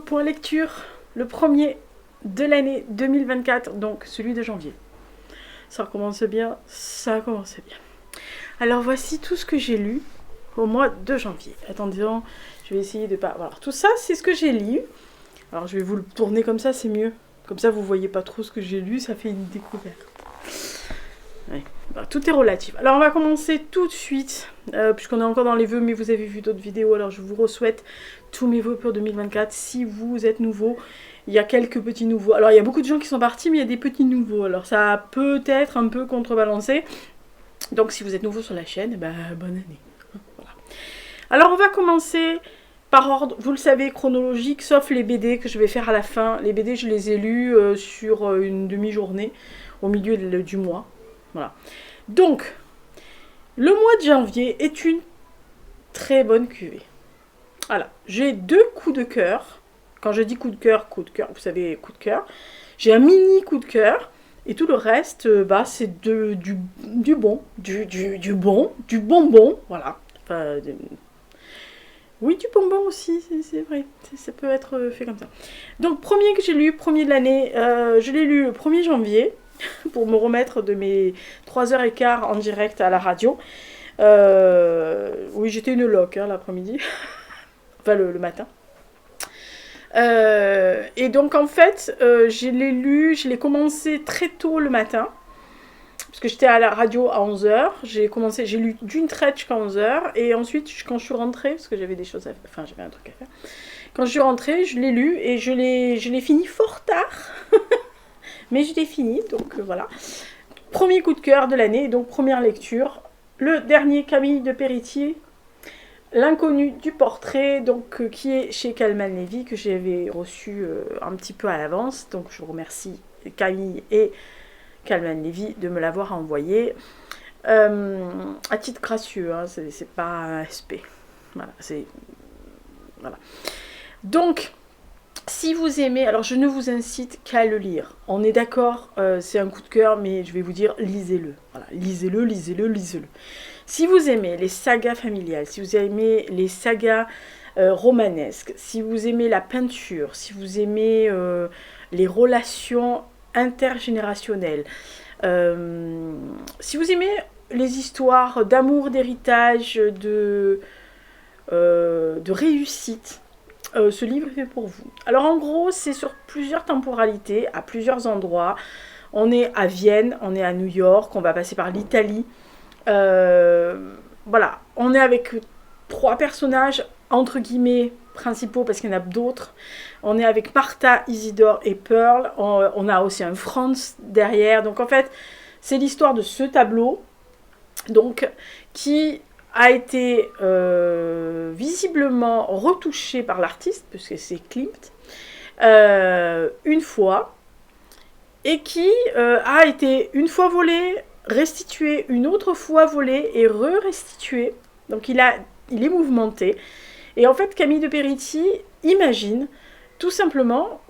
point lecture, le premier de l'année 2024, donc celui de janvier. Ça commence bien, ça commence bien. Alors voici tout ce que j'ai lu au mois de janvier. Attendez, je vais essayer de pas... Voilà, tout ça c'est ce que j'ai lu. Alors je vais vous le tourner comme ça, c'est mieux. Comme ça vous voyez pas trop ce que j'ai lu, ça fait une découverte. Ouais. Bah, tout est relatif. Alors on va commencer tout de suite, puisqu'on est encore dans les vœux, mais vous avez vu d'autres vidéos, alors je vous re-souhaite tous mes vœux pour 2024. Si vous êtes nouveau, il y a quelques petits nouveaux. Alors il y a beaucoup de gens qui sont partis, mais il y a des petits nouveaux. Alors ça peut être un peu contrebalancé. Donc si vous êtes nouveau sur la chaîne, bah, bonne année. Voilà. Alors on va commencer par ordre, vous le savez, chronologique, sauf les BD que je vais faire à la fin. Les BD, je les ai lus sur une demi-journée, au milieu du mois. Voilà. Donc, le mois de janvier est une très bonne cuvée. Voilà. J'ai 2 coups de cœur. Quand je dis coup de cœur, vous savez, coup de cœur. J'ai un mini coup de cœur. Et tout le reste, c'est du bon. Du bonbon. Voilà. Enfin, oui, du bonbon aussi, c'est vrai. Ça peut être fait comme ça. Donc, premier que j'ai lu, premier de l'année, je l'ai lu le 1er janvier. Pour me remettre de mes 3h15 en direct à la radio. Oui, j'étais une loque l'après-midi. Enfin, le matin. Et donc, en fait, je l'ai commencé très tôt le matin. Parce que j'étais à la radio à 11h. J'ai lu d'une traite jusqu'à 11h. Et ensuite, quand je suis rentrée, parce que j'avais des choses à faire, enfin, j'avais un truc à faire. Quand je suis rentrée, je l'ai lu et je l'ai fini fort tard. Mais je l'ai fini, donc voilà. Premier coup de cœur de l'année, donc première lecture. Le dernier, Camille de Péritier, L'inconnu du portrait, donc qui est chez Calman Levy, que j'avais reçu un petit peu à l'avance. Donc je remercie Camille et Calman Levy de me l'avoir envoyé. À titre gracieux, hein, c'est pas un SP. Voilà, voilà. Donc, si vous aimez, alors je ne vous incite qu'à le lire. On est d'accord, c'est un coup de cœur, mais je vais vous dire, lisez-le. Voilà, lisez-le, lisez-le, lisez-le. Si vous aimez les sagas familiales, si vous aimez les sagas romanesques, si vous aimez la peinture, si vous aimez les relations intergénérationnelles, si vous aimez les histoires d'amour, d'héritage, de réussite, ce livre est fait pour vous. Alors en gros, c'est sur plusieurs temporalités, à plusieurs endroits. On est à Vienne, on est à New York, on va passer par l'Italie. Voilà, on est avec 3 personnages, entre guillemets, principaux, parce qu'il y en a d'autres. On est avec Martha, Isidore et Pearl. On a aussi un Franz derrière. Donc en fait, c'est l'histoire de ce tableau, donc, qui a été visiblement retouché par l'artiste, puisque c'est Klimt, une fois, et qui a été une fois volé, restitué, une autre fois volé et re-restitué. Donc il est mouvementé. Et en fait, Camille de Péritier imagine tout simplement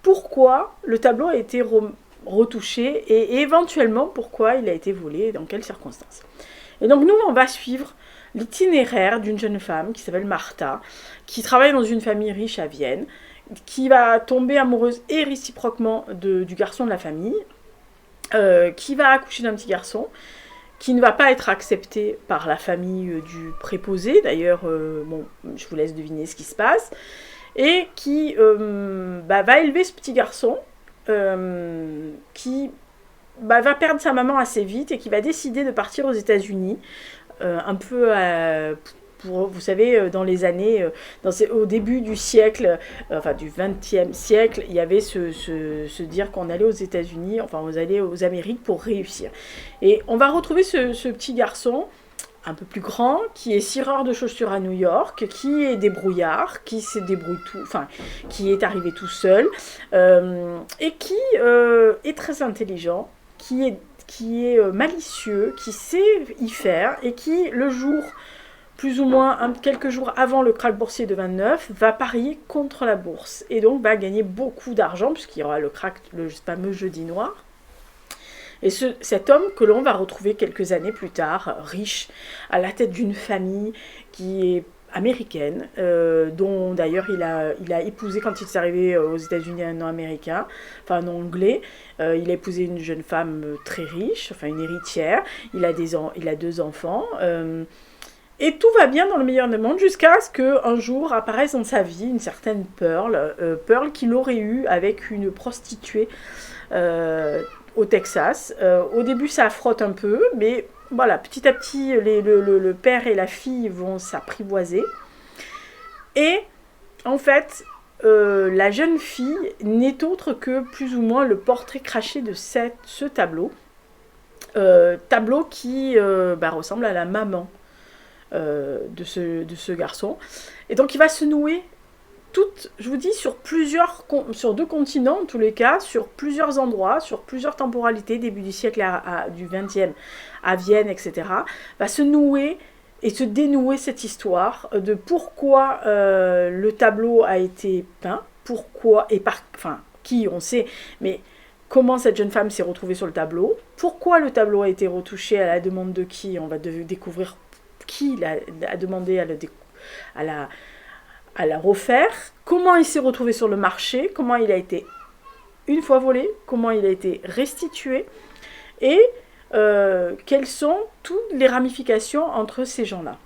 pourquoi le tableau a été retouché et éventuellement pourquoi il a été volé et dans quelles circonstances. Et donc nous, on va suivre l'itinéraire d'une jeune femme qui s'appelle Martha, qui travaille dans une famille riche à Vienne, qui va tomber amoureuse et réciproquement du garçon de la famille, qui va accoucher d'un petit garçon, qui ne va pas être accepté par la famille du préposé, d'ailleurs, bon, je vous laisse deviner ce qui se passe, et qui va élever ce petit garçon, qui va perdre sa maman assez vite et qui va décider de partir aux États-Unis, un peu vous savez, dans les années, au début du siècle, enfin du XXe siècle, il y avait se dire qu'on allait aux États-Unis, enfin on allait aux Amériques pour réussir. Et on va retrouver ce petit garçon, un peu plus grand, qui est cireur de chaussures à New York, qui est débrouillard, qui se débrouille qui est arrivé tout seul, et qui est très intelligent, qui est malicieux, qui sait y faire, et qui, le jour, plus ou moins quelques jours avant le krach boursier de 29, va parier contre la bourse, et donc va gagner beaucoup d'argent, puisqu'il y aura le krach, le fameux jeudi noir. Et cet homme que l'on va retrouver quelques années plus tard, riche, à la tête d'une famille qui est américaine, dont d'ailleurs il a épousé quand il s'est arrivé aux États-Unis un nom américain, enfin un nom anglais. Il a épousé une jeune femme très riche, enfin une héritière. Il a 2 enfants. Et tout va bien dans le meilleur des mondes jusqu'à ce qu'un jour apparaisse dans sa vie une certaine Pearl, Pearl qu'il aurait eue avec une prostituée au Texas. Au début ça frotte un peu, mais voilà, petit à petit le père et la fille vont s'apprivoiser. Et en fait, la jeune fille n'est autre que plus ou moins le portrait craché de ce tableau. Tableau qui ressemble à la maman de ce garçon. Et donc il va se nouer je vous dis, sur 2 continents en tous les cas, sur plusieurs endroits, sur plusieurs temporalités, début du siècle du 20e à Vienne, etc., va se nouer et se dénouer cette histoire de pourquoi le tableau a été peint, pourquoi, qui on sait, mais comment cette jeune femme s'est retrouvée sur le tableau, pourquoi le tableau a été retouché, à la demande de qui, on va découvrir qui a demandé à la refaire, comment il s'est retrouvé sur le marché, comment il a été une fois volé, comment il a été restitué, et quelles sont toutes les ramifications entre ces gens-là.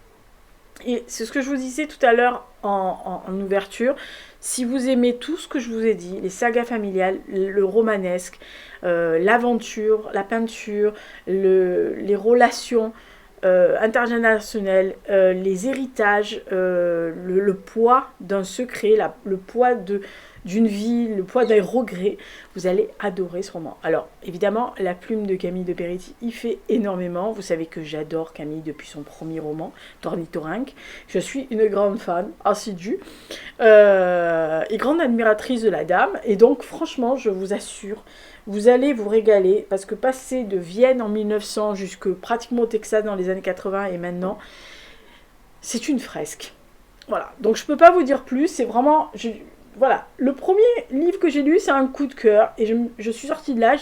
Et c'est ce que je vous disais tout à l'heure en ouverture. Si vous aimez tout ce que je vous ai dit, les sagas familiales, le romanesque, l'aventure, la peinture, les relations intergénérationnelles, les héritages, le poids d'un secret, le poids d'une vie, le poids d'un regret, vous allez adorer ce roman. Alors, évidemment, la plume de Camille de Peretti y fait énormément. Vous savez que j'adore Camille depuis son premier roman, Tornitorinque. Je suis une grande fan, assidue, et grande admiratrice de la dame. Et donc, franchement, je vous assure, vous allez vous régaler, parce que passer de Vienne en 1900 jusque pratiquement au Texas dans les années 80 et maintenant, c'est une fresque. Voilà, donc je peux pas vous dire plus, c'est vraiment... Voilà, le premier livre que j'ai lu, c'est un coup de cœur. Et je suis sortie de là,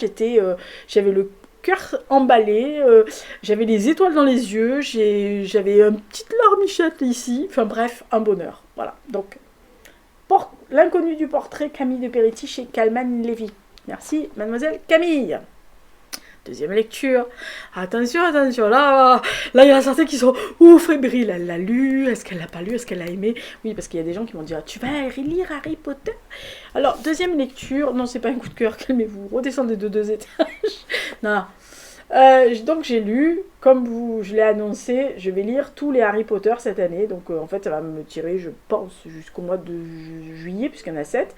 j'avais le cœur emballé, j'avais les étoiles dans les yeux, j'avais une petite larmichette ici. Enfin bref, un bonheur. Voilà, donc, L'inconnu du portrait, Camille de Peretti chez Calman Levy. Merci, mademoiselle Camille. Deuxième lecture. Attention, là il y en a certains qui sont fébriles. Elle l'a lu, est-ce qu'elle l'a pas lu, est-ce qu'elle l'a aimé? Oui, parce qu'il y a des gens qui vont dire, tu vas lire Harry Potter? Alors, deuxième lecture, non, c'est pas un coup de cœur, calmez-vous, redescendez de 2 étages. Non. Donc j'ai lu, je l'ai annoncé, je vais lire tous les Harry Potter cette année. Donc en fait, ça va me tirer, je pense, jusqu'au mois de juillet, puisqu'il y en a 7.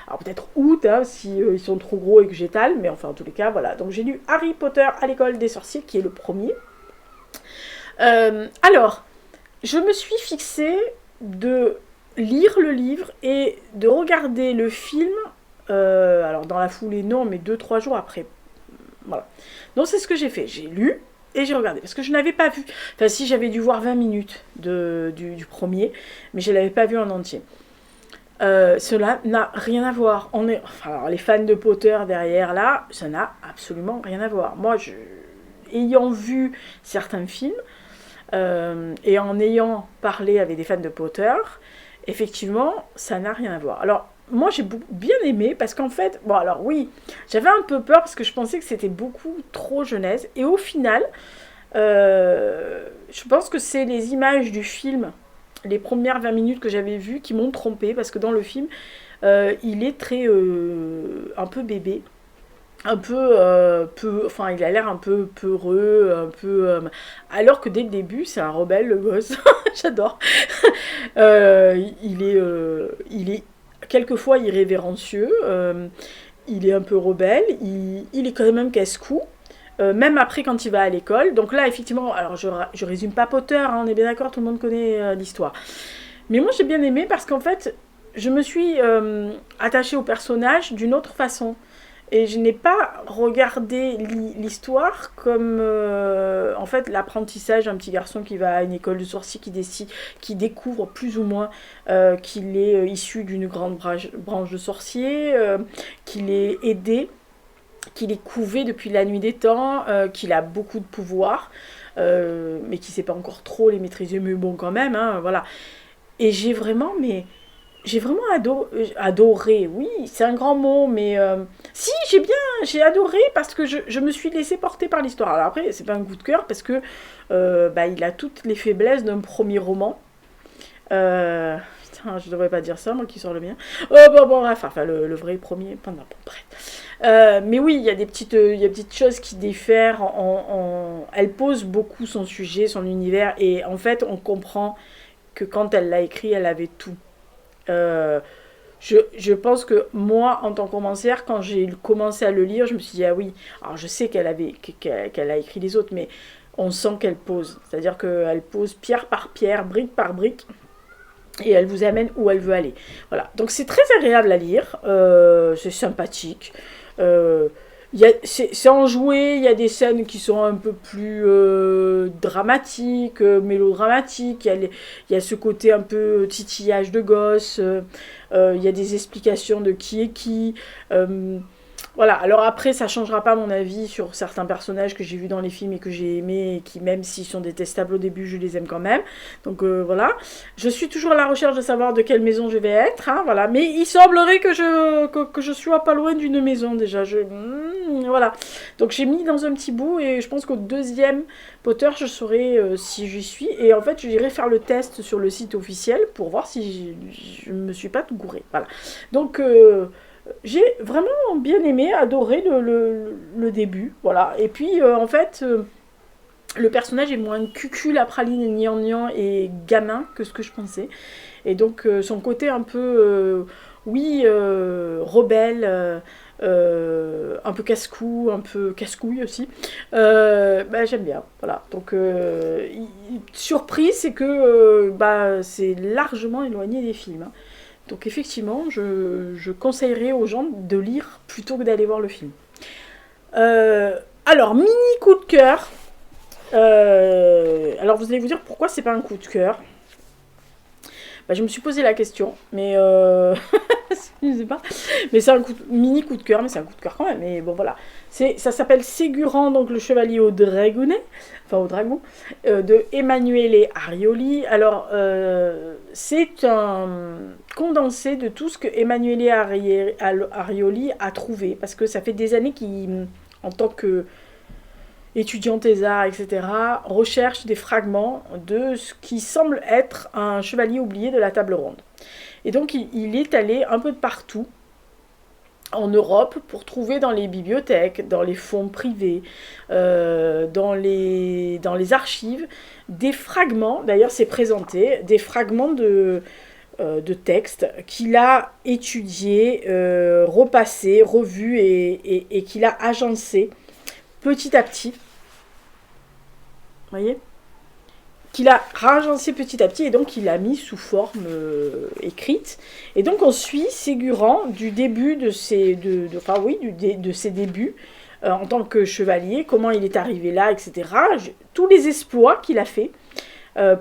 Alors peut-être août, si ils sont trop gros et que j'étale, mais enfin en tous les cas, voilà. Donc j'ai lu Harry Potter à l'école des sorciers, qui est le premier. Alors, je me suis fixée de lire le livre et de regarder le film, alors dans la foulée non, mais 2-3 jours après. Voilà. Donc c'est ce que j'ai fait, j'ai lu et j'ai regardé, parce que je n'avais pas vu, enfin si, j'avais dû voir 20 minutes du premier, mais je ne l'avais pas vu en entier. Cela n'a rien à voir. Alors, les fans de Potter derrière là, ça n'a absolument rien à voir. Moi, ayant vu certains films et en ayant parlé avec des fans de Potter, effectivement, ça n'a rien à voir. Alors, moi, j'ai bien aimé, parce qu'en fait, bon, alors oui, j'avais un peu peur, parce que je pensais que c'était beaucoup trop jeunesse, et au final, je pense que c'est les images du film, les premières 20 minutes que j'avais vues, qui m'ont trompée, parce que dans le film, il est très, un peu bébé, un peu, enfin, il a l'air un peu peureux, un peu... alors que dès le début, c'est un rebelle, le gosse, j'adore. Il est quelquefois irrévérencieux, il est un peu rebelle, il est quand même casse-cou, même après quand il va à l'école. Donc là, effectivement, alors je résume pas Potter, on est bien d'accord, tout le monde connaît l'histoire. Mais moi, j'ai bien aimé, parce qu'en fait, je me suis attachée au personnage d'une autre façon. Et je n'ai pas regardé l'histoire comme en fait l'apprentissage d'un petit garçon qui va à une école de sorciers, qui découvre plus ou moins qu'il est issu d'une grande branche de sorciers, qu'il est aidé, qu'il est couvé depuis la nuit des temps, qu'il a beaucoup de pouvoir, mais qu'il ne sait pas encore trop les maîtriser, mais bon quand même, voilà. Et j'ai vraiment adoré, oui, c'est un grand mot, mais si, j'ai adoré parce que je me suis laissée porter par l'histoire. Alors après, c'est pas un coup de cœur parce que il a toutes les faiblesses d'un premier roman. Putain, je devrais pas dire ça, moi qui sors le mien. Bon, bref, enfin, le vrai premier, pas bon, bref. Mais oui, il y a des petites choses qui diffèrent. Elle pose beaucoup son sujet, son univers, et en fait, on comprend que quand elle l'a écrit, elle avait tout. Euh, je pense que moi, en tant que romancière, quand j'ai commencé à le lire, je me suis dit, ah oui, alors je sais qu'elle a écrit les autres, mais on sent qu'elle pose. C'est-à-dire qu'elle pose pierre par pierre, brique par brique, et elle vous amène où elle veut aller. Voilà. Donc c'est très agréable à lire, c'est sympathique. Euh, c'est enjoué, il y a des scènes qui sont un peu plus dramatiques, mélodramatiques, il y a ce côté un peu titillage de gosse, il y a des explications de qui est qui. Voilà, alors après, ça changera pas mon avis sur certains personnages que j'ai vus dans les films et que j'ai aimés, et qui, même s'ils sont détestables au début, je les aime quand même. Donc voilà. Je suis toujours à la recherche de savoir de quelle maison je vais être, hein, voilà. Mais il semblerait que je sois pas loin d'une maison déjà. Voilà. Donc j'ai mis dans un petit bout et je pense qu'au deuxième Potter, je saurai si j'y suis. Et en fait, j'irai faire le test sur le site officiel pour voir si je me suis pas tout gouré. Voilà. Donc j'ai vraiment bien aimé, adoré le début, voilà. Et puis, en fait, le personnage est moins cucul à praline, gnangnan et gamin que ce que je pensais. Et donc, son côté un peu, oui, rebelle, un peu casse-cou, un peu casse-couille aussi, j'aime bien, voilà. Donc, surprise, c'est que c'est largement éloigné des films, hein. Donc effectivement, je conseillerais aux gens de lire plutôt que d'aller voir le film. Alors, mini coup de cœur. Alors vous allez vous dire pourquoi c'est pas un coup de cœur. Je me suis posé la question, mais je sais pas. Mais c'est un mini coup de cœur, mais c'est un coup de cœur quand même. Mais bon voilà, ça s'appelle Ségurant, donc le chevalier au dragonnet, enfin au dragon, de Emanuele Arioli. Alors c'est un condensé de tout ce que Emanuele Arioli a trouvé, parce que ça fait des années qu'il, en tant que étudiant des arts, etc., recherche des fragments de ce qui semble être un chevalier oublié de la table ronde. Et donc il est allé un peu de partout en Europe pour trouver dans les bibliothèques, dans les fonds privés, dans les archives, des fragments, d'ailleurs c'est présenté, des fragments de textes qu'il a étudiés, repassés, revus et qu'il a agencés petit à petit. Vous voyez, qu'il a ragencé petit à petit et donc il l'a mis sous forme écrite. Et donc on suit Ségurant du début de ses débuts en tant que chevalier, comment il est arrivé là, etc. Tous les exploits qu'il a fait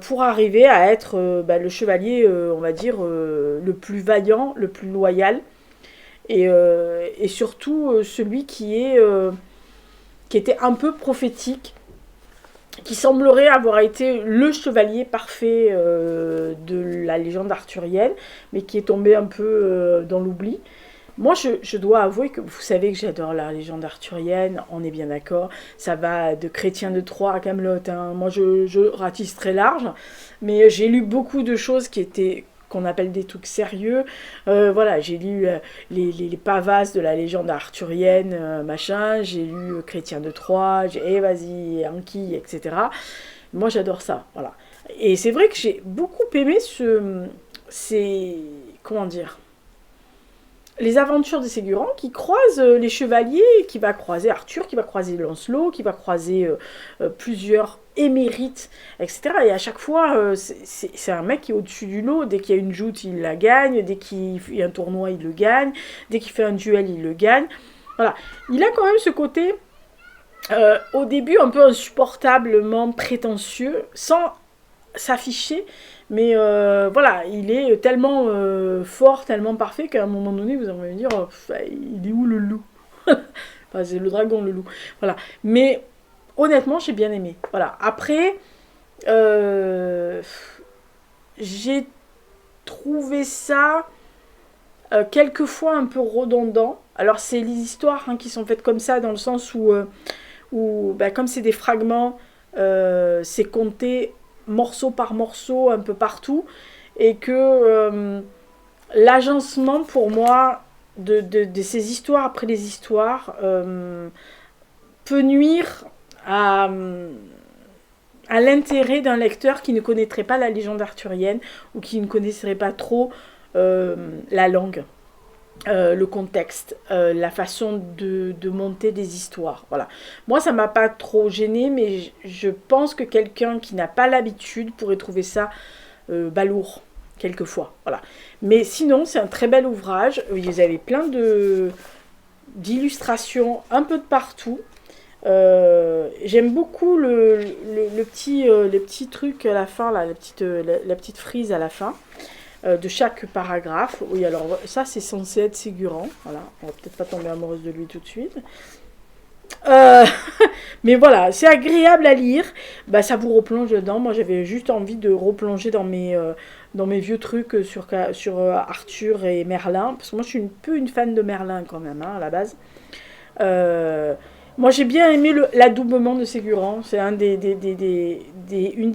pour arriver à être le chevalier, on va dire, le plus vaillant, le plus loyal et surtout celui qui était un peu prophétique, qui semblerait avoir été le chevalier parfait de la légende arthurienne, mais qui est tombé un peu dans l'oubli. Moi, je dois avouer que vous savez que j'adore la légende arthurienne, on est bien d'accord. Ça va de Chrétien de Troyes à Camelot, hein. Moi, je ratisse très large, mais j'ai lu beaucoup de choses qu'on appelle des trucs sérieux. Voilà, j'ai lu les pavasses de la légende arthurienne, machin, j'ai lu Chrétien de Troyes, vas-y, Anki, etc. Moi, j'adore ça, voilà. Et c'est vrai que j'ai beaucoup aimé comment dire, les aventures de Ségurant qui croisent les chevaliers, qui va croiser Arthur, qui va croiser Lancelot, qui va croiser plusieurs émérites, etc. Et à chaque fois, c'est un mec qui est au-dessus du lot. Dès qu'il y a une joute, il la gagne. Dès qu'il y a un tournoi, il le gagne. Dès qu'il fait un duel, il le gagne. Voilà. Il a quand même ce côté, au début, un peu insupportablement prétentieux, sans s'afficher. Mais voilà, il est tellement fort, tellement parfait qu'à un moment donné, vous allez me dire, oh, il est où le loup? Enfin, c'est le dragon, le loup. Voilà. Mais honnêtement, j'ai bien aimé. Voilà. Après, j'ai trouvé ça quelquefois un peu redondant. Alors c'est les histoires qui sont faites comme ça, dans le sens où comme c'est des fragments, c'est compté morceau par morceau un peu partout, et que l'agencement pour moi de ces histoires après les histoires peut nuire à l'intérêt d'un lecteur qui ne connaîtrait pas la légende arthurienne, ou qui ne connaîtrait pas trop la langue, le contexte, la façon de monter des histoires. Voilà. Moi, ça m'a pas trop gêné, mais je pense que quelqu'un qui n'a pas l'habitude pourrait trouver ça balourd, quelquefois. Voilà. Mais sinon, c'est un très bel ouvrage. Ils avaient plein d'illustrations un peu de partout. J'aime beaucoup le petit truc à la fin, là, la petite frise à la fin de chaque paragraphe. Oui, alors ça, c'est censé être Ségurant. Voilà, on va peut-être pas tomber amoureuse de lui tout de suite. Mais voilà, c'est agréable à lire. Bah, ça vous replonge dedans. Moi, j'avais juste envie de replonger dans mes vieux trucs sur Arthur et Merlin. Parce que moi, je suis un peu une fan de Merlin quand même, à la base. Moi, j'ai bien aimé l'adoubement de Ségurant. C'est une des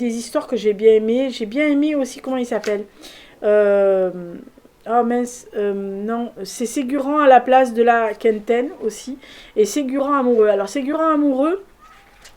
histoires que j'ai bien aimé. J'ai bien aimé aussi, comment il s'appelle oh mince, non, c'est Ségurant à la place de la Quentaine aussi. Et Ségurant amoureux. Alors, Ségurant amoureux,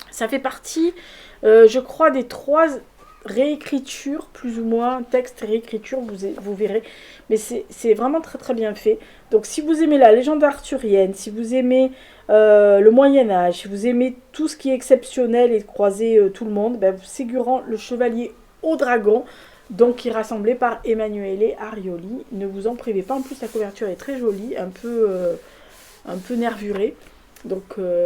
ça fait partie, je crois, des 3 réécritures, plus ou moins, texte réécriture, vous verrez. Mais c'est vraiment très très bien fait. Donc, si vous aimez la légende arthurienne, si vous aimez le Moyen-Âge, si vous aimez tout ce qui est exceptionnel et croiser tout le monde, Ségurant, le chevalier au dragon, donc qui est rassemblé par Emanuele Arioli. Ne vous en privez pas, en plus la couverture est très jolie, un peu nervurée. Donc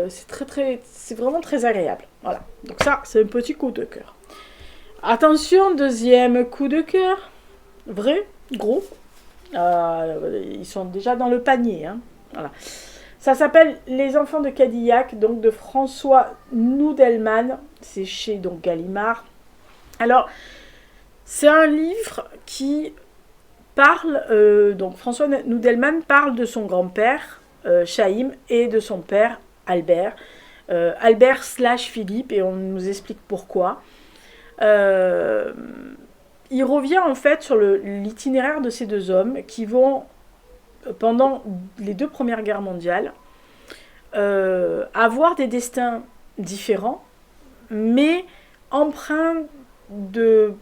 c'est vraiment très agréable. Voilà, donc ça c'est un petit coup de cœur. Attention, deuxième coup de cœur. Vrai, gros. Ils sont déjà dans le panier. Voilà. Ça s'appelle Les enfants de Cadillac, donc de François Noudelman. C'est chez donc Gallimard. Alors, c'est un livre qui parle, donc François Noudelman parle de son grand-père, Chaim, et de son père, Albert. Albert / Philippe, et on nous explique pourquoi. Il revient en fait sur l'itinéraire de ces 2 hommes qui vont, pendant les 2 premières guerres mondiales, avoir des destins différents, mais empreints de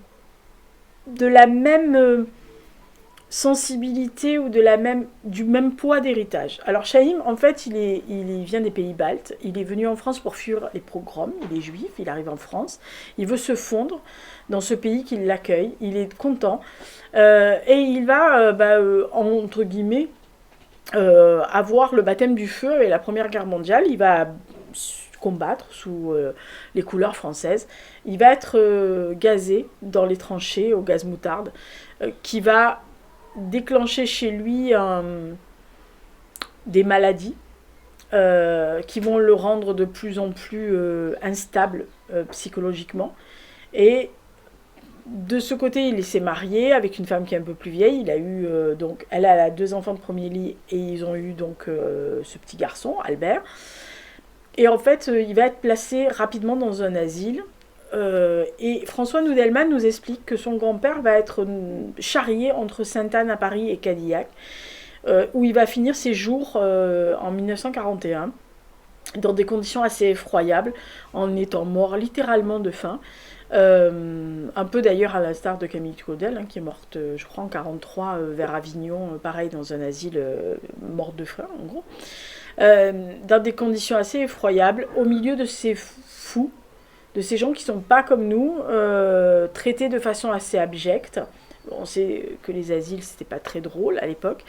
la même sensibilité ou du même poids d'héritage. Alors Chaim, en fait, il vient des pays baltes. Il est venu en France pour fuir les pogroms. Il est juif, il arrive en France. Il veut se fondre dans ce pays qui l'accueille. Il est content. Et il va, entre guillemets, avoir le baptême du feu avec la Première Guerre mondiale. Il va combattre sous les couleurs françaises. Il va être gazé dans les tranchées au gaz moutarde, qui va déclencher chez lui des maladies qui vont le rendre de plus en plus instable psychologiquement. Et de ce côté, il s'est marié avec une femme qui est un peu plus vieille. Il a eu elle a 2 enfants de premier lit, et ils ont eu donc ce petit garçon, Albert. Et en fait, il va être placé rapidement dans un asile. Et François Noudelman nous explique que son grand-père va être charrié entre Sainte-Anne à Paris et Cadillac, où il va finir ses jours en 1941, dans des conditions assez effroyables, en étant mort littéralement de faim. Un peu d'ailleurs à l'instar de Camille Claudel, qui est morte, je crois, en 1943 vers Avignon, pareil, dans un asile, morte de faim, en gros. Dans des conditions assez effroyables, au milieu de ces fous, de ces gens qui ne sont pas comme nous, traités de façon assez abjecte. On sait que les asiles, c'était pas très drôle à l'époque.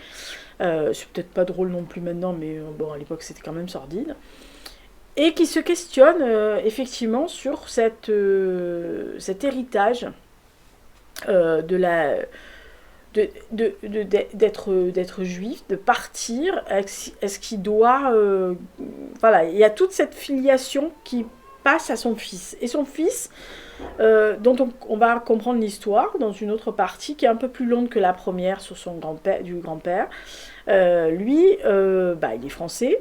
C'est peut-être pas drôle non plus maintenant, mais bon, à l'époque, c'était quand même sordide. Et qui se questionnent effectivement sur cet héritage d'être juif, de partir. Est-ce qu'il doit... voilà, il y a toute cette filiation qui passe à son fils. Et son fils, dont on va comprendre l'histoire dans une autre partie qui est un peu plus longue que la première sur son grand-père. Lui, il est français.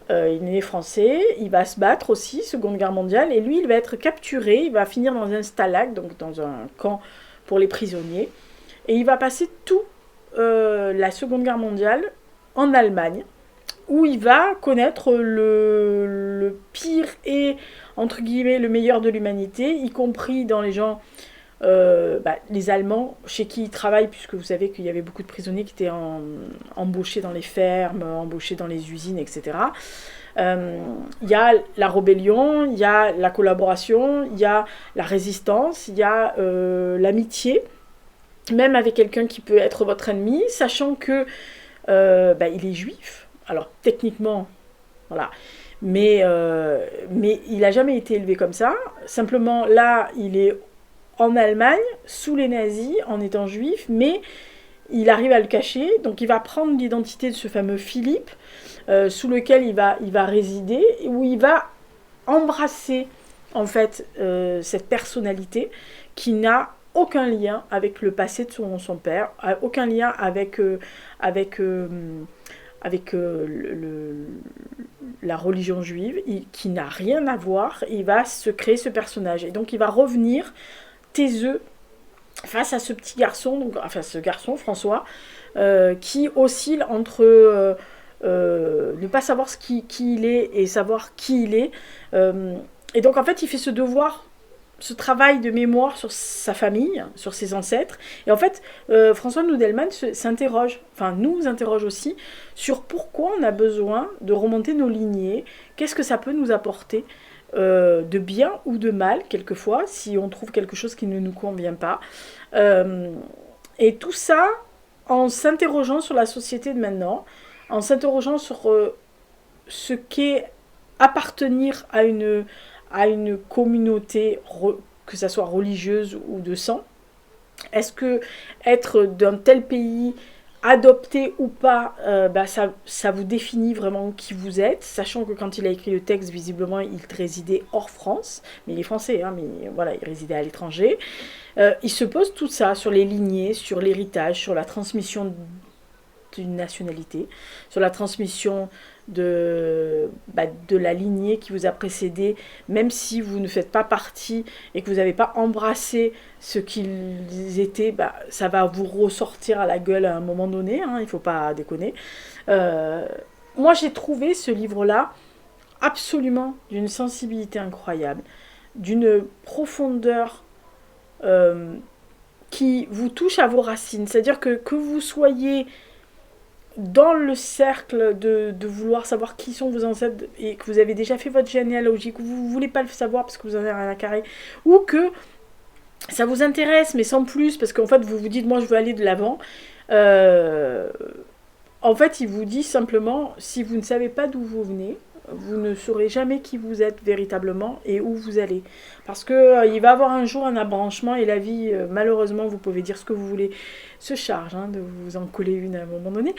Il est né français, il va se battre aussi, Seconde Guerre mondiale, et lui, il va être capturé, il va finir dans un stalag, donc dans un camp pour les prisonniers, et il va passer toute la Seconde Guerre mondiale en Allemagne, où il va connaître le pire et, entre guillemets, le meilleur de l'humanité, y compris dans les gens, les Allemands, chez qui il travaille, puisque vous savez qu'il y avait beaucoup de prisonniers qui étaient embauchés dans les fermes, embauchés dans les usines, etc. Il y a la rébellion, il y a la collaboration, il y a la résistance, il y a l'amitié, même avec quelqu'un qui peut être votre ennemi, sachant que il est juif. Alors techniquement, voilà, mais il n'a jamais été élevé comme ça. Simplement là, il est en Allemagne, sous les nazis, en étant juif, mais il arrive à le cacher, donc il va prendre l'identité de ce fameux Philippe, sous lequel il va résider, où il va embrasser en fait cette personnalité qui n'a aucun lien avec le passé de son père, aucun lien avec la religion juive, qui n'a rien à voir. Il va se créer ce personnage, et donc il va revenir taiseux face à ce petit garçon, ce garçon François, qui oscille entre ne pas savoir qui il est et savoir qui il est. Et donc en fait il fait ce devoir, ce travail de mémoire sur sa famille, sur ses ancêtres. Et en fait François Noudelman nous interroge aussi sur pourquoi on a besoin de remonter nos lignées, qu'est-ce que ça peut nous apporter de bien ou de mal, quelquefois, si on trouve quelque chose qui ne nous convient pas. Et tout ça en s'interrogeant sur la société de maintenant, en s'interrogeant sur ce qu'est appartenir à une communauté, que ça soit religieuse ou de sang. Est-ce que être d'un tel pays, adopté ou pas, ça vous définit vraiment qui vous êtes, sachant que quand il a écrit le texte, visiblement, il résidait hors France, mais il est français, mais voilà, il résidait à l'étranger. Il se pose tout ça sur les lignées, sur l'héritage, sur la transmission d'une nationalité, sur la transmission de la lignée qui vous a précédé, même si vous ne faites pas partie et que vous n'avez pas embrassé ce qu'ils étaient, ça va vous ressortir à la gueule à un moment donné, il ne faut pas déconner. Moi j'ai trouvé ce livre-là absolument d'une sensibilité incroyable, d'une profondeur qui vous touche à vos racines, c'est-à-dire que vous soyez dans le cercle de vouloir savoir qui sont vos ancêtres et que vous avez déjà fait votre généalogie, que vous ne voulez pas le savoir parce que vous en avez rien à carrer, ou que ça vous intéresse mais sans plus parce qu'en fait vous vous dites moi je veux aller de l'avant, en fait il vous dit simplement si vous ne savez pas d'où vous venez, vous ne saurez jamais qui vous êtes véritablement et où vous allez. Parce que il va avoir un jour un embranchement et la vie, malheureusement, vous pouvez dire ce que vous voulez, se charge de vous en coller une à un moment donné.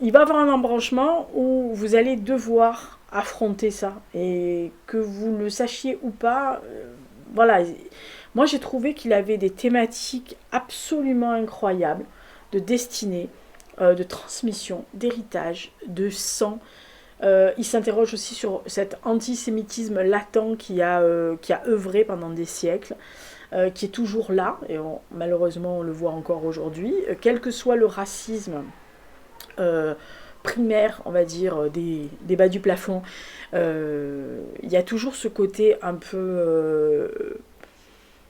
Il va avoir un embranchement où vous allez devoir affronter ça. Et que vous le sachiez ou pas, voilà. Moi, j'ai trouvé qu'il avait des thématiques absolument incroyables de destinée, de transmission, d'héritage, de sang. Il s'interroge aussi sur cet antisémitisme latent qui a œuvré pendant des siècles, qui est toujours là, et malheureusement on le voit encore aujourd'hui, quel que soit le racisme primaire, on va dire, des bas du plafond, il y a toujours ce côté un peu,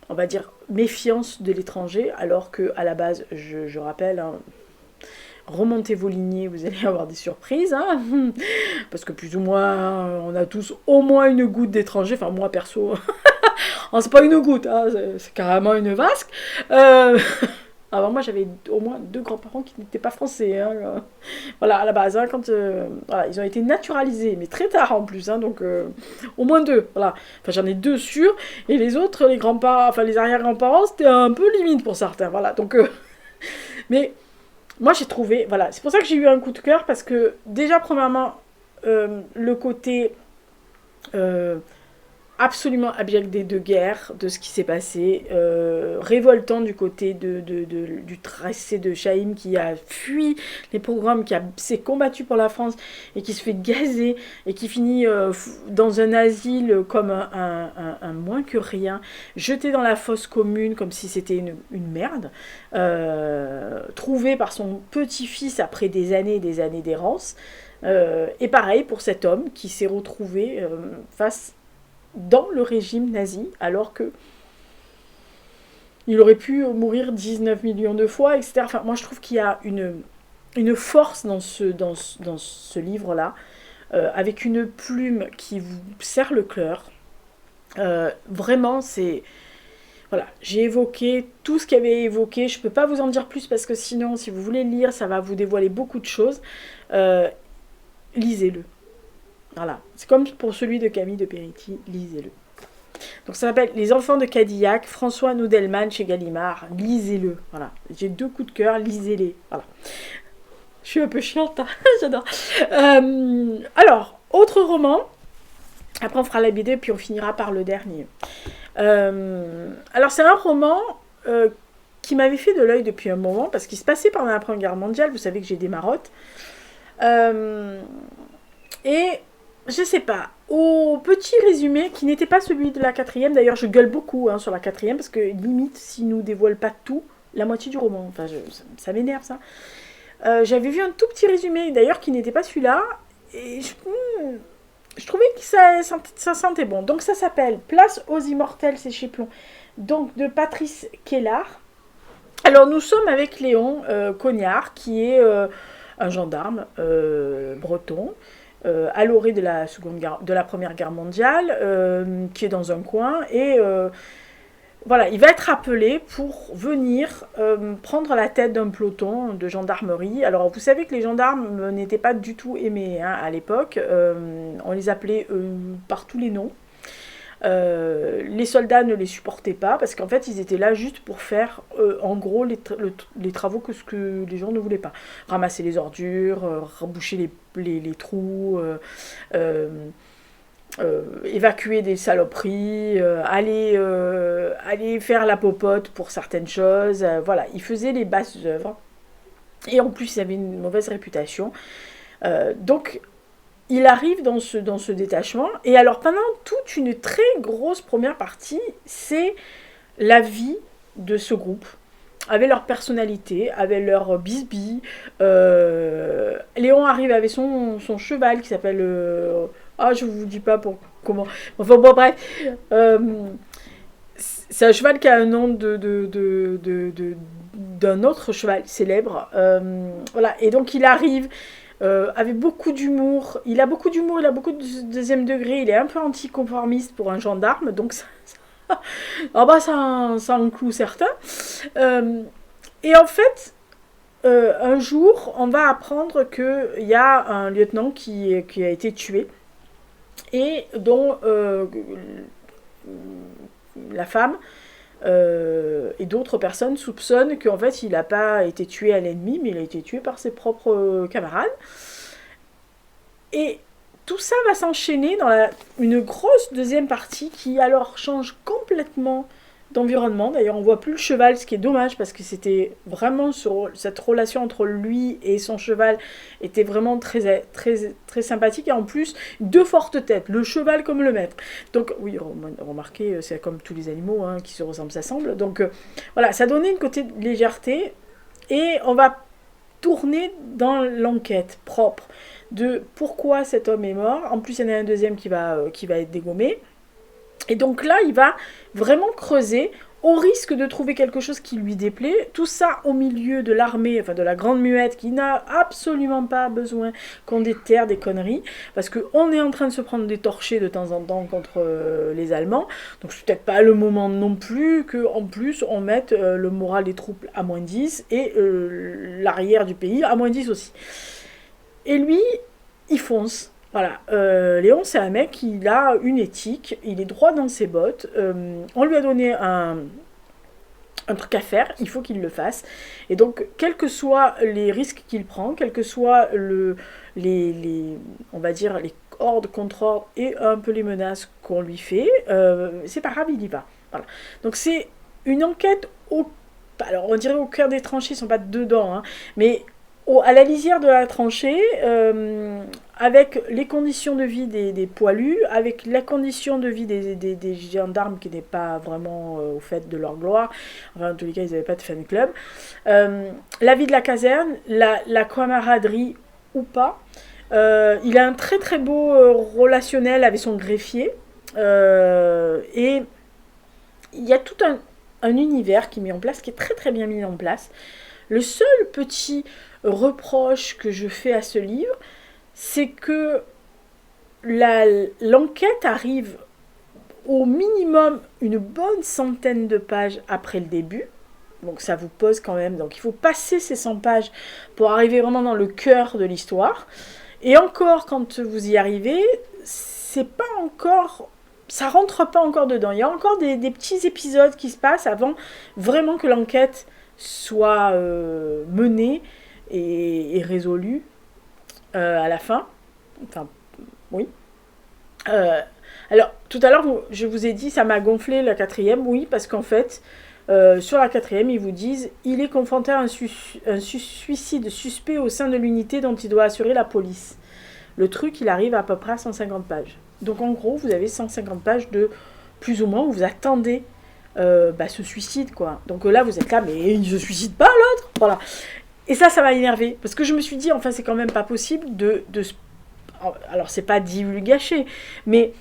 on va dire, méfiance de l'étranger, alors qu'à la base, je rappelle, remontez vos lignées, vous allez avoir des surprises, parce que plus ou moins, on a tous au moins une goutte d'étranger, enfin moi perso, c'est pas une goutte, c'est carrément une vasque. Alors moi j'avais au moins 2 grands-parents qui n'étaient pas français, voilà, à la base, quand voilà, ils ont été naturalisés, mais très tard en plus, donc au moins 2, voilà, enfin j'en ai 2 sûrs, et les autres, les grands-parents, enfin les arrière-grands-parents, c'était un peu limite pour certains, voilà, donc, mais moi j'ai trouvé, voilà, c'est pour ça que j'ai eu un coup de cœur, parce que déjà premièrement, le côté absolument abject des deux guerres, de ce qui s'est passé, révoltant du côté du tracé de Chaim qui a fui les pogroms, s'est combattu pour la France et qui se fait gazer et qui finit dans un asile comme un moins que rien, jeté dans la fosse commune comme si c'était une merde, trouvé par son petit-fils après des années et des années d'errance. Et pareil pour cet homme qui s'est retrouvé face dans le régime nazi, alors que il aurait pu mourir 19 millions de fois, etc. Enfin, moi, je trouve qu'il y a une force dans ce livre-là, avec une plume qui vous serre le cœur. Vraiment, c'est... Voilà, j'ai évoqué tout ce qu'il y avait évoqué. Je ne peux pas vous en dire plus parce que sinon, si vous voulez le lire, ça va vous dévoiler beaucoup de choses. Lisez-le. Voilà, c'est comme pour celui de Camille de Peretti, lisez-le. Donc ça s'appelle Les Enfants de Cadillac, François Noudelman chez Gallimard, lisez-le. Voilà, j'ai 2 coups de cœur, lisez-les. Voilà. Je suis un peu chiante, hein. J'adore. Alors, autre roman, après on fera la BD puis on finira par le dernier. Alors c'est un roman qui m'avait fait de l'œil depuis un moment, parce qu'il se passait pendant la Première Guerre mondiale, vous savez que j'ai des marottes. Et... je sais pas, au petit résumé, qui n'était pas celui de la 4e, d'ailleurs je gueule beaucoup sur la 4e, parce que limite, s'il nous dévoile pas tout, la moitié du roman, enfin ça m'énerve ça. J'avais vu un tout petit résumé, d'ailleurs qui n'était pas celui-là, et je trouvais que ça sentait bon. Donc ça s'appelle Place aux Immortels, c'est chez Plon, donc de Patrice Kellard. Alors nous sommes avec Léon Cognard, qui est un gendarme breton, à l'orée de la Première Guerre mondiale, qui est dans un coin, et voilà, il va être appelé pour venir prendre la tête d'un peloton de gendarmerie. Alors vous savez que les gendarmes n'étaient pas du tout aimés à l'époque, on les appelait par tous les noms. Les soldats ne les supportaient pas parce qu'en fait ils étaient là juste pour faire en gros les travaux que les gens ne voulaient pas, ramasser les ordures, reboucher les trous, évacuer des saloperies, aller faire la popote pour certaines choses, voilà, ils faisaient les basses œuvres et en plus ils avaient une mauvaise réputation, donc il arrive dans ce détachement, et alors pendant toute une très grosse première partie, c'est la vie de ce groupe, avec leur personnalité, avec leur bisbis. Léon arrive avec son cheval qui s'appelle... je vous dis pas comment... Enfin bon, bref. C'est un cheval qui a un nom d'un autre cheval célèbre. Voilà, et donc il arrive... avec beaucoup d'humour, il a beaucoup de deuxième degré, il est un peu anticonformiste pour un gendarme, donc ça en cloue certains. Et en fait, un jour, on va apprendre qu'il y a un lieutenant qui a été tué, et dont la femme et d'autres personnes soupçonnent qu'en fait il n'a pas été tué à l'ennemi, mais il a été tué par ses propres camarades. Et tout ça va s'enchaîner dans une grosse deuxième partie qui alors change complètement d'environnement. D'ailleurs on voit plus le cheval, ce qui est dommage parce que c'était vraiment cette relation entre lui et son cheval était vraiment très, très, très sympathique, et en plus 2 fortes têtes, le cheval comme le maître. Donc oui, remarquez, c'est comme tous les animaux qui se ressemblent, s'assemblent. Donc voilà, ça donnait une côté de légèreté, et on va tourner dans l'enquête propre de pourquoi cet homme est mort. En plus il y en a un deuxième qui va être dégommé. Et donc là, il va vraiment creuser, au risque de trouver quelque chose qui lui déplaît. Tout ça au milieu de l'armée, enfin de la Grande Muette, qui n'a absolument pas besoin qu'on déterre des conneries, parce qu'on est en train de se prendre des torchers de temps en temps contre les Allemands. Donc c'est peut-être pas le moment non plus qu'en plus on mette le moral des troupes à -10 et l'arrière du pays à -10 aussi. Et lui, il fonce. Voilà, Léon, c'est un mec, il a une éthique, il est droit dans ses bottes, on lui a donné un truc à faire, il faut qu'il le fasse. Et donc, quels que soient les risques qu'il prend, quels que soient on va dire, les ordre contre ordre et un peu les menaces qu'on lui fait. C'est pas grave, il y va. Voilà. Donc c'est une enquête alors on dirait au cœur des tranchées, ils sont pas dedans, hein, mais à la lisière de la tranchée, avec les conditions de vie des poilus, avec la condition de vie des gendarmes qui n'est pas vraiment au fait de leur gloire, enfin en tous les cas ils n'avaient pas de fan club, la vie de la caserne, la camaraderie ou pas. Il a un très très beau relationnel avec son greffier, et il y a tout un univers qui est mis en place, qui est très très bien mis en place. Le seul petit reproche que je fais à ce livre, c'est que l'enquête arrive au minimum une bonne centaine de pages après le début. Donc ça vous pose quand même. Donc il faut passer ces 100 pages pour arriver vraiment dans le cœur de l'histoire. Et encore, quand vous y arrivez, c'est pas encore... ça rentre pas encore dedans. Il y a encore des petits épisodes qui se passent avant vraiment que l'enquête soit menée et résolue à la fin. Enfin, oui. Alors, tout à l'heure, je vous ai dit, ça m'a gonflé la 4e, oui, parce qu'en fait, sur la 4e, ils vous disent, il est confronté à un suicide suspect au sein de l'unité dont il doit assurer la police. Le truc, il arrive à peu près à 150 pages. Donc, en gros, vous avez 150 pages de plus ou moins où vous attendez ce suicide, quoi. Donc là, vous êtes là, mais il ne se suicide pas, l'autre. Voilà. Et ça m'a énervé, parce que je me suis dit, enfin, c'est quand même pas possible de alors, c'est pas divulgacher, mais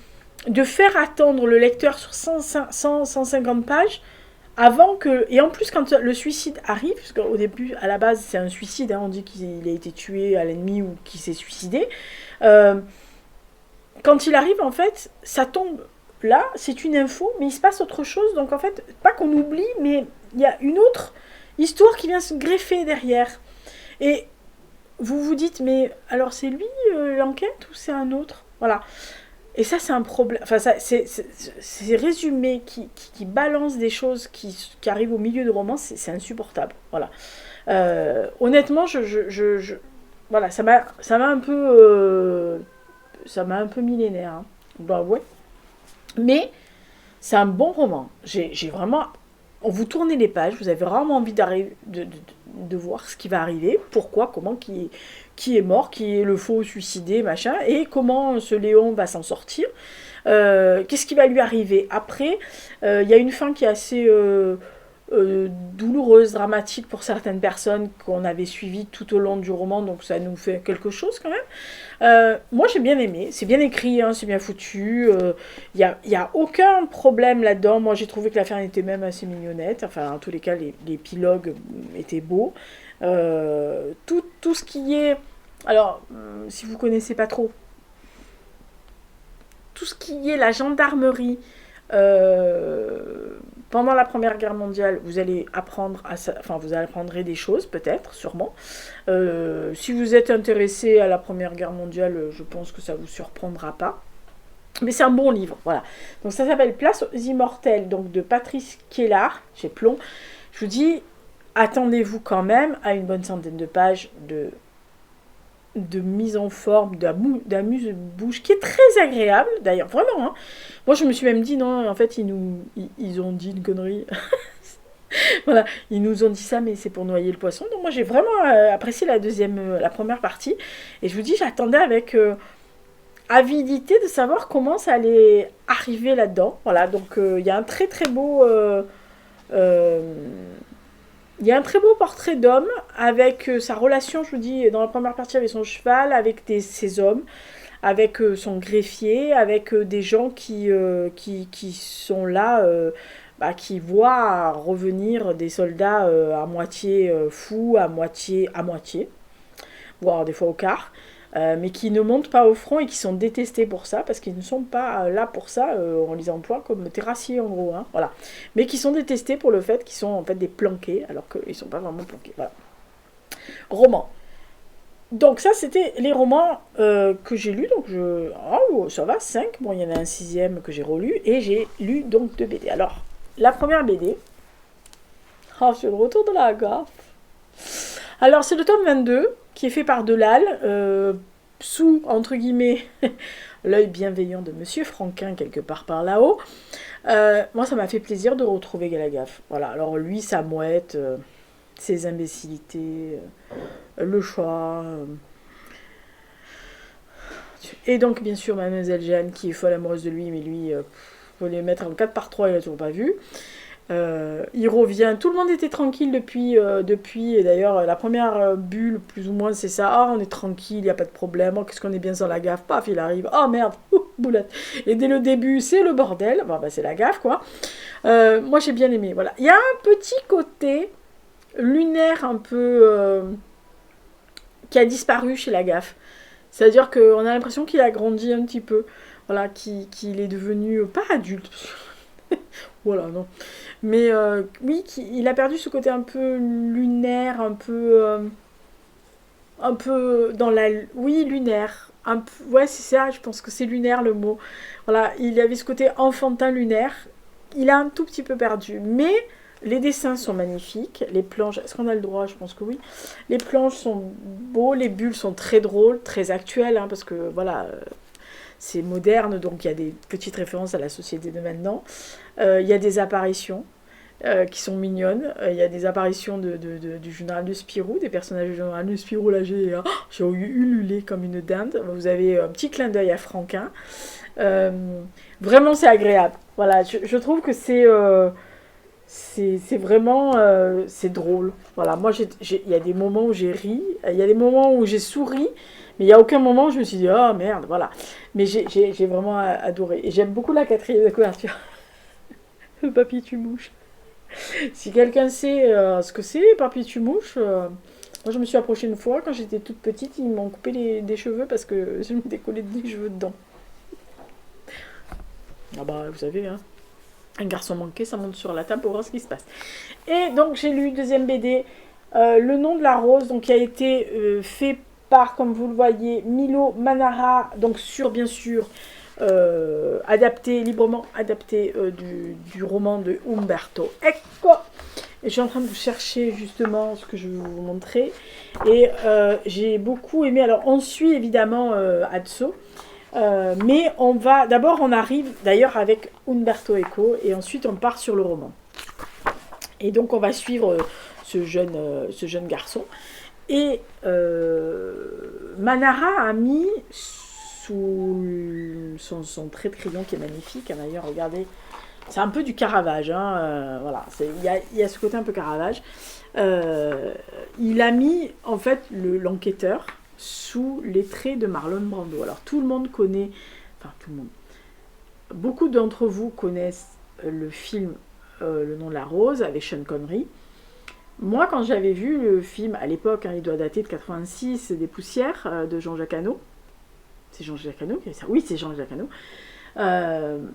de faire attendre le lecteur sur 150 pages avant que... Et en plus, quand le suicide arrive, parce qu'au début, à la base, c'est un suicide, hein, on dit qu'il a été tué à l'ennemi ou qu'il s'est suicidé. Quand il arrive, en fait, ça tombe là, c'est une info, mais il se passe autre chose. Donc, en fait, pas qu'on oublie, mais il y a une autre histoire qui vient se greffer derrière. Et vous vous dites, mais alors c'est lui l'enquête ou c'est un autre? Voilà. Et ça, c'est un problème. Enfin, ces résumés qui balancent des choses qui arrivent au milieu de romans, c'est insupportable. Voilà. Honnêtement, voilà, ça m'a un peu... ça m'a un peu mis les nerfs. Hein. Bah ouais. Mais c'est un bon roman. J'ai vraiment... Vous tournez les pages, vous avez vraiment envie de voir ce qui va arriver, pourquoi, comment, qui est mort, qui est le faux suicidé, machin, et comment ce Léon va s'en sortir. Qu'est-ce qui va lui arriver après. Il y a une fin qui est assez douloureuse, dramatique pour certaines personnes qu'on avait suivies tout au long du roman, donc ça nous fait quelque chose quand même. Moi j'ai bien aimé, c'est bien écrit, hein, c'est bien foutu, y a aucun problème là-dedans. Moi j'ai trouvé que la fin était même assez mignonnette, enfin en tous les cas l'épilogue était beau. Tout ce qui est... Alors, si vous connaissez pas trop, tout ce qui est la gendarmerie, pendant la Première Guerre mondiale, vous allez apprendre vous apprendrez des choses, peut-être, sûrement. Si vous êtes intéressé à la Première Guerre mondiale, je pense que ça vous surprendra pas. Mais c'est un bon livre, voilà. Donc ça s'appelle Place aux Immortels, donc de Patrice Kiellar, chez Plomb. Je vous dis, attendez-vous quand même à une bonne centaine de pages de mise en forme, d'amuse-bouche, qui est très agréable, d'ailleurs, vraiment. Hein. Moi, je me suis même dit, non, en fait, ils ont dit une connerie. Voilà, ils nous ont dit ça, mais c'est pour noyer le poisson. Donc moi, j'ai vraiment apprécié la première partie. Et je vous dis, j'attendais avec avidité de savoir comment ça allait arriver là-dedans. Voilà, donc il y a un très très beau... il y a un très beau portrait d'homme avec sa relation, je vous dis, dans la première partie avec son cheval, avec ses hommes, avec son greffier, avec des gens qui sont là, qui voient revenir des soldats à moitié fous, à moitié, voire des fois au quart. Mais qui ne montent pas au front et qui sont détestés pour ça, parce qu'ils ne sont pas là pour ça, on les emploie comme terrassiers en gros, hein, voilà. Mais qui sont détestés pour le fait qu'ils sont en fait des planqués, alors qu'ils ne sont pas vraiment planqués, voilà. Roman. Donc ça, c'était les romans que j'ai lus, donc oh, ça va, 5, bon, il y en a un 6e que j'ai relu, et j'ai lu donc 2 BD. Alors, la première BD, c'est le retour de la gaffe. Alors, c'est le tome 22, qui est fait par Delal. sous, entre guillemets, l'œil bienveillant de Monsieur Franquin, quelque part par là-haut, moi, ça m'a fait plaisir de retrouver Galagaf. Voilà, alors lui, sa mouette, ses imbécilités, le chat... Et donc, bien sûr, Mademoiselle Jeanne, qui est folle amoureuse de lui, mais lui, faut les mettre en 4x3, il l'a toujours pas vu. Il revient, tout le monde était tranquille depuis et d'ailleurs, la première bulle, plus ou moins, c'est ça. Ah, on est tranquille, il n'y a pas de problème. Oh, qu'est-ce qu'on est bien sans la gaffe. Paf, il arrive. Oh, merde, boulette. Et dès le début, c'est le bordel. Bon, bah, c'est la gaffe, quoi. Moi, j'ai bien aimé, voilà. Il y a un petit côté lunaire un peu... qui a disparu chez la gaffe. C'est-à-dire qu'on a l'impression qu'il a grandi un petit peu. Voilà, qu'il est devenu, pas adulte. Voilà, non. Mais oui, il a perdu ce côté un peu lunaire, un peu dans la... Oui, lunaire. Ouais, c'est ça, je pense que c'est lunaire le mot. Voilà, il avait ce côté enfantin lunaire. Il a un tout petit peu perdu. Mais les dessins sont magnifiques. Les planches, est-ce qu'on a le droit? Je pense que oui. Les planches sont beaux, les bulles sont très drôles, très actuelles, hein, parce que voilà... c'est moderne, donc il y a des petites références à la société de maintenant. Il y a des apparitions qui sont mignonnes. Il y a des apparitions du général de Spirou, des personnages du général de Spirou. Là, j'ai ululé comme une dinde. Vous avez un petit clin d'œil à Franquin. Vraiment, c'est agréable. Voilà, je trouve que c'est vraiment... c'est drôle. Voilà, moi, il y a des moments où j'ai ri, il y a des moments où j'ai souri, mais il n'y a aucun moment où je me suis dit, oh merde, voilà. Mais j'ai vraiment adoré. Et j'aime beaucoup la 4e de couverture. Papy, tu mouches. Si quelqu'un sait ce que c'est, Papy, tu mouches, moi je me suis approchée une fois, quand j'étais toute petite, ils m'ont coupé des cheveux parce que je me décollais des cheveux dedans. Ah bah, vous savez, hein. Un garçon manqué, ça monte sur la table pour voir ce qui se passe. Et donc j'ai lu, deuxième BD, Le nom de la rose, donc qui a été fait par, comme vous le voyez, Milo Manara, donc bien sûr, librement adapté du roman de Umberto Eco. Et je suis en train de vous chercher justement ce que je vais vous montrer. Et j'ai beaucoup aimé, alors on suit évidemment Atso, mais d'abord on arrive d'ailleurs avec Umberto Eco, et ensuite on part sur le roman. Et donc on va suivre ce jeune garçon. Et Manara a mis sous son trait de crayon qui est magnifique, hein, d'ailleurs, regardez, c'est un peu du Caravage, hein, voilà, il y a ce côté un peu Caravage. Il a mis en fait l'enquêteur sous les traits de Marlon Brando. Alors tout le monde connaît, enfin tout le monde, beaucoup d'entre vous connaissent le film Le nom de la rose avec Sean Connery. Moi, quand j'avais vu le film, à l'époque, hein, il doit dater de 86, des poussières de Jean-Jacques Hano. C'est Jean-Jacques Hano qui a ça? Oui, c'est Jean-Jacques Hano.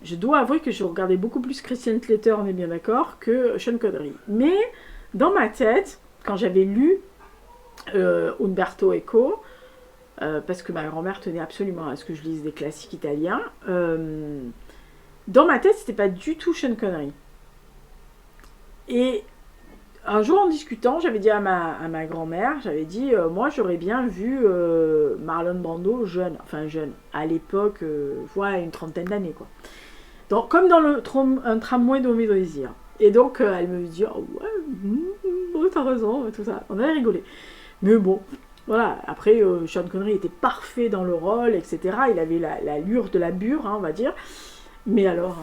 Je dois avouer que je regardais beaucoup plus Christian Slater, on est bien d'accord, que Sean Connery. Mais, dans ma tête, quand j'avais lu Umberto Eco, parce que ma grand-mère tenait absolument à ce que je lise des classiques italiens, dans ma tête, c'était pas du tout Sean Connery. Et un jour, en discutant, j'avais dit à ma grand-mère, j'avais dit, moi, j'aurais bien vu Marlon Brando jeune, à l'époque, voilà, une trentaine d'années, quoi. Donc, comme dans un tramway de mes désirs. Et donc, elle me dit, oh, ouais, t'as raison, tout ça. On avait rigolé. Mais bon, voilà. Après, Sean Connery était parfait dans le rôle, etc. Il avait l'allure de la bure, hein, on va dire. Mais alors,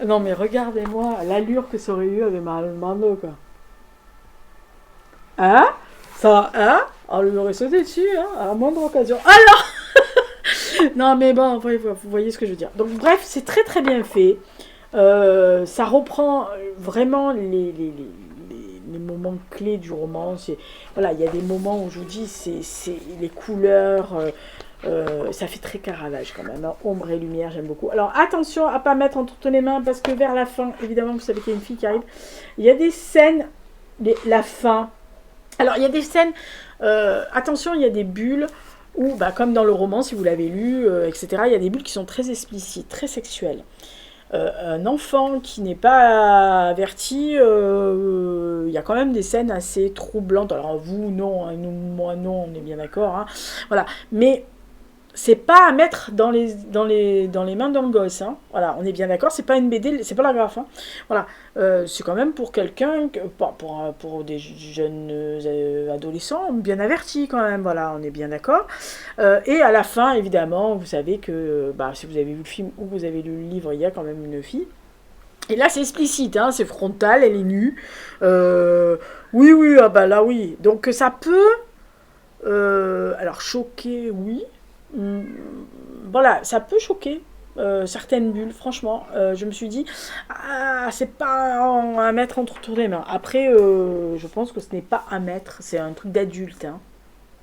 non, mais regardez-moi l'allure que ça aurait eu avec Marlon Brando, quoi. Hein? Ça, hein? On lui aurait sauté dessus, hein, à la moindre occasion. Alors non, mais bon, vous voyez ce que je veux dire. Donc, bref, c'est très très bien fait. Ça reprend vraiment les moments clés du roman. Voilà, il y a des moments où je vous dis, c'est les couleurs. Ça fait très Caravage quand même, hein. Ombre et lumière, j'aime beaucoup. Alors attention à pas mettre entre les mains, parce que vers la fin, évidemment, vous savez qu'il y a une fille qui arrive. Il y a des scènes, la fin. Alors il y a des scènes, attention, il y a des bulles où, bah, comme dans le roman, si vous l'avez lu, etc., il y a des bulles qui sont très explicites, très sexuelles. Un enfant qui n'est pas averti, il y a quand même des scènes assez troublantes. Alors vous, non, hein, moi, non, on est bien d'accord. Hein. Voilà. Mais c'est pas à mettre dans les mains d'un gosse, hein. Voilà, on est bien d'accord, c'est pas une BD, c'est pas la graphe, hein. Voilà, c'est quand même pour quelqu'un, pour des jeunes adolescents bien avertis quand même, voilà, on est bien d'accord. Et à la fin, évidemment, vous savez que si vous avez vu le film ou vous avez lu le livre, il y a quand même une fille. Et là, c'est explicite, hein, c'est frontal, elle est nue. Oui, oui, ah bah là, oui. Donc ça peut, alors choquer, oui. Hum, Voilà, ça peut choquer certaines bulles, franchement. Je me suis dit, ah, c'est pas à mettre entre les mains. Après, je pense que ce n'est pas à mettre, c'est un truc d'adulte, hein.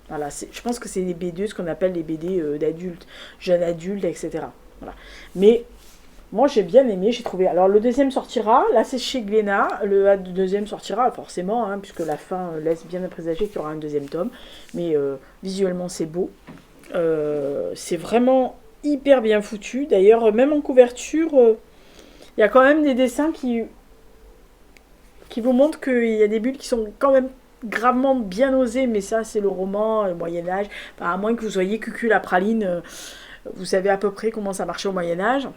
Voilà, je pense que c'est des BD, ce qu'on appelle les BD d'adultes, jeunes adultes, etc. Voilà. Mais moi, j'ai bien aimé, j'ai trouvé. Alors, le deuxième sortira, là, c'est chez Glénat. Le deuxième sortira, forcément, hein, puisque la fin laisse bien à présager qu'il y aura un deuxième tome. Mais visuellement, c'est beau. C'est vraiment hyper bien foutu. D'ailleurs, même en couverture, il y a quand même des dessins qui vous montrent qu'il y a des bulles qui sont quand même gravement bien osées. Mais ça, c'est le roman, le Moyen-Âge. Enfin, à moins que vous soyez cucul la praline, vous savez à peu près comment ça marchait au Moyen-Âge.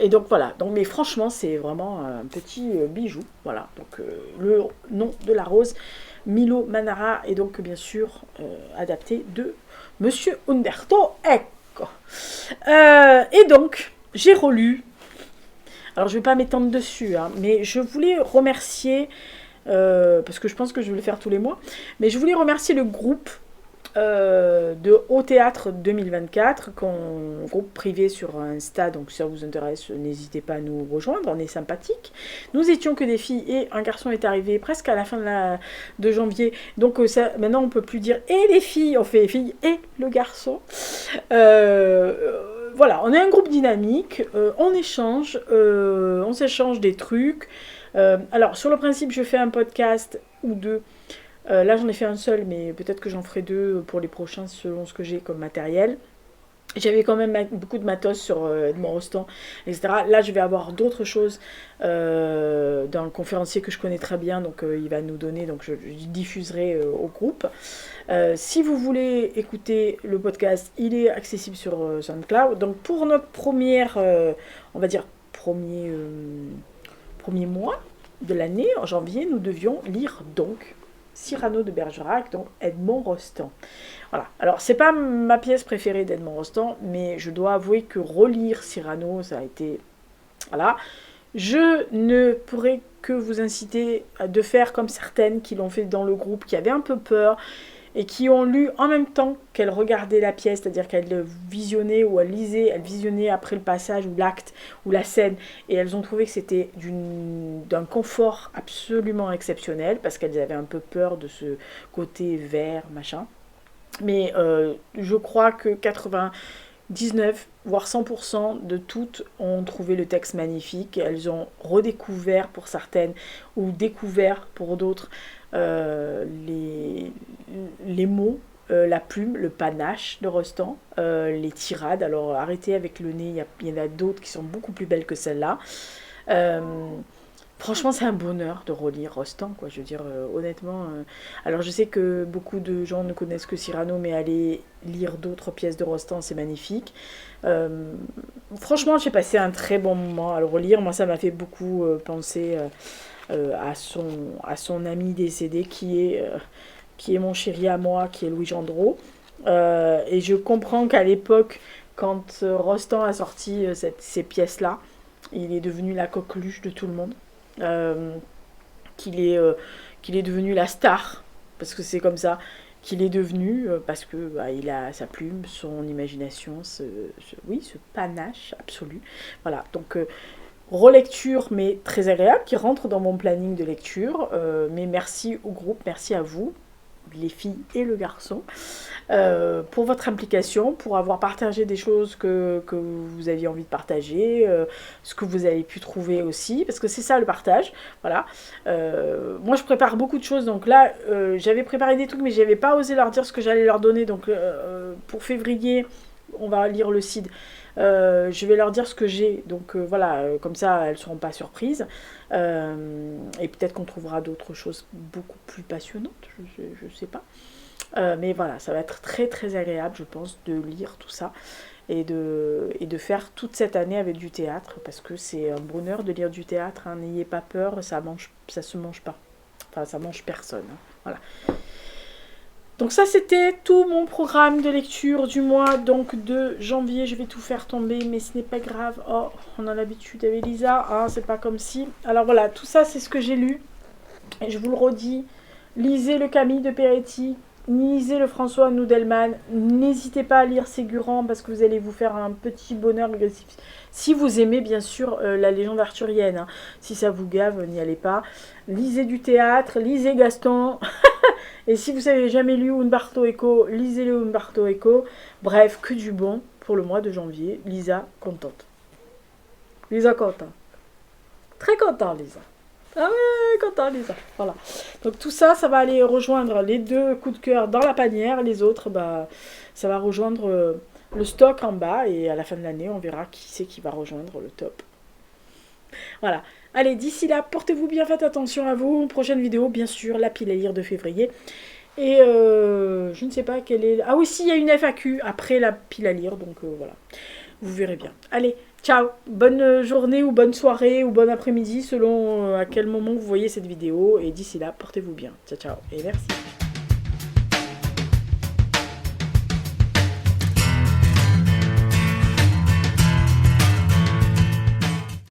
Et donc voilà, donc, mais franchement c'est vraiment un petit bijou, voilà, donc le nom de la rose, Milo Manara, est donc bien sûr adapté de Monsieur Umberto Eco. Et donc j'ai relu, alors je vais pas m'étendre dessus, hein, mais je voulais remercier, parce que je pense que je vais le faire tous les mois, mais je voulais remercier le groupe de Au Théâtre 2024, groupe privé sur Insta, donc si ça vous intéresse, n'hésitez pas à nous rejoindre, on est sympathique. Nous étions que des filles et un garçon est arrivé presque à la fin de janvier, donc maintenant on peut plus dire et les filles, on fait les filles et le garçon. Voilà, on est un groupe dynamique, on s'échange des trucs. Alors sur le principe, je fais un podcast ou deux. Là, j'en ai fait un seul, mais peut-être que j'en ferai deux pour les prochains selon ce que j'ai comme matériel. J'avais quand même beaucoup de matos sur Edmond Rostand, etc. Là, je vais avoir d'autres choses d'un conférencier que je connais très bien, donc il va nous donner, donc je diffuserai au groupe. Si vous voulez écouter le podcast, il est accessible sur SoundCloud. Donc pour notre première, on va dire, premier mois de l'année, en janvier, nous devions lire donc Cyrano de Bergerac, donc Edmond Rostand. Voilà. Alors, c'est pas ma pièce préférée d'Edmond Rostand, mais je dois avouer que relire Cyrano, ça a été... Voilà. Je ne pourrais que vous inciter de faire comme certaines qui l'ont fait dans le groupe, qui avaient un peu peur, et qui ont lu en même temps qu'elles regardaient la pièce, c'est-à-dire qu'elles visionnaient ou elles lisaient, elles visionnaient après le passage ou l'acte ou la scène, et elles ont trouvé que c'était d'un confort absolument exceptionnel, parce qu'elles avaient un peu peur de ce côté vert, machin. Mais je crois que 99, voire 100% de toutes ont trouvé le texte magnifique. Elles ont redécouvert pour certaines, ou découvert pour d'autres, les mots, la plume, le panache de Rostand, les tirades. Alors arrêtez avec le nez, il y en a d'autres qui sont beaucoup plus belles que celle-là. Franchement, c'est un bonheur de relire Rostand, quoi. Je veux dire, honnêtement. Alors, je sais que beaucoup de gens ne connaissent que Cyrano, mais aller lire d'autres pièces de Rostand, c'est magnifique. Franchement, j'ai passé un très bon moment à le relire. Moi, ça m'a fait beaucoup penser à son ami décédé, qui est mon chéri à moi, qui est Louis Gendreau. Et je comprends qu'à l'époque, quand Rostand a sorti ces pièces-là, il est devenu la coqueluche de tout le monde. Qu'il est devenu la star, parce que c'est comme ça qu'il est devenu, parce que il a sa plume, son imagination, ce panache absolu. Voilà, donc relecture, mais très agréable, qui rentre dans mon planning de lecture. Mais merci au groupe, merci à vous, les filles et le garçon, pour votre implication, pour avoir partagé des choses que vous aviez envie de partager, ce que vous avez pu trouver aussi, parce que c'est ça le partage. Voilà. Moi, je prépare beaucoup de choses, donc là, j'avais préparé des trucs, mais j'avais pas osé leur dire ce que j'allais leur donner. Donc, pour février, on va lire le CID. Je vais leur dire ce que j'ai, donc voilà, comme ça elles ne seront pas surprises. Et peut-être qu'on trouvera d'autres choses beaucoup plus passionnantes, je sais pas. Mais voilà, ça va être très très agréable, je pense, de lire tout ça et de faire toute cette année avec du théâtre, parce que c'est un bonheur de lire du théâtre, hein. N'ayez pas peur, ça se mange pas. Enfin, ça mange personne, hein. Voilà. Donc ça, c'était tout mon programme de lecture du mois donc de janvier. Je vais tout faire tomber, mais ce n'est pas grave. Oh, on a l'habitude avec Lisa, hein, c'est pas comme si... Alors voilà, tout ça, c'est ce que j'ai lu. Et je vous le redis, lisez le Camille de Peretti, lisez le François Noudelman, n'hésitez pas à lire Ségurant parce que vous allez vous faire un petit bonheur si vous aimez bien sûr la légende arthurienne, hein. Si ça vous gave, n'y allez pas. Lisez du théâtre, lisez Gaston. Et si vous n'avez jamais lu Umberto Eco, lisez le Umberto Eco. Bref, que du bon pour le mois de janvier. Lisa contente. Lisa contente. Très contente, Lisa. Ah ouais, content, Lisa. Voilà. Donc tout ça, ça va aller rejoindre les 2 coups de cœur dans la panière. Les autres, bah, ça va rejoindre le stock en bas. Et à la fin de l'année, on verra qui c'est qui va rejoindre le top. Voilà. Allez, d'ici là, portez-vous bien, faites attention à vous. Prochaine vidéo, bien sûr, la pile à lire de février. Et je ne sais pas quelle est... Ah oui, si, il y a une FAQ après la pile à lire. Donc voilà, vous verrez bien. Allez, ciao, bonne journée ou bonne soirée ou bon après-midi selon à quel moment vous voyez cette vidéo. Et d'ici là, portez-vous bien. Ciao, ciao et merci.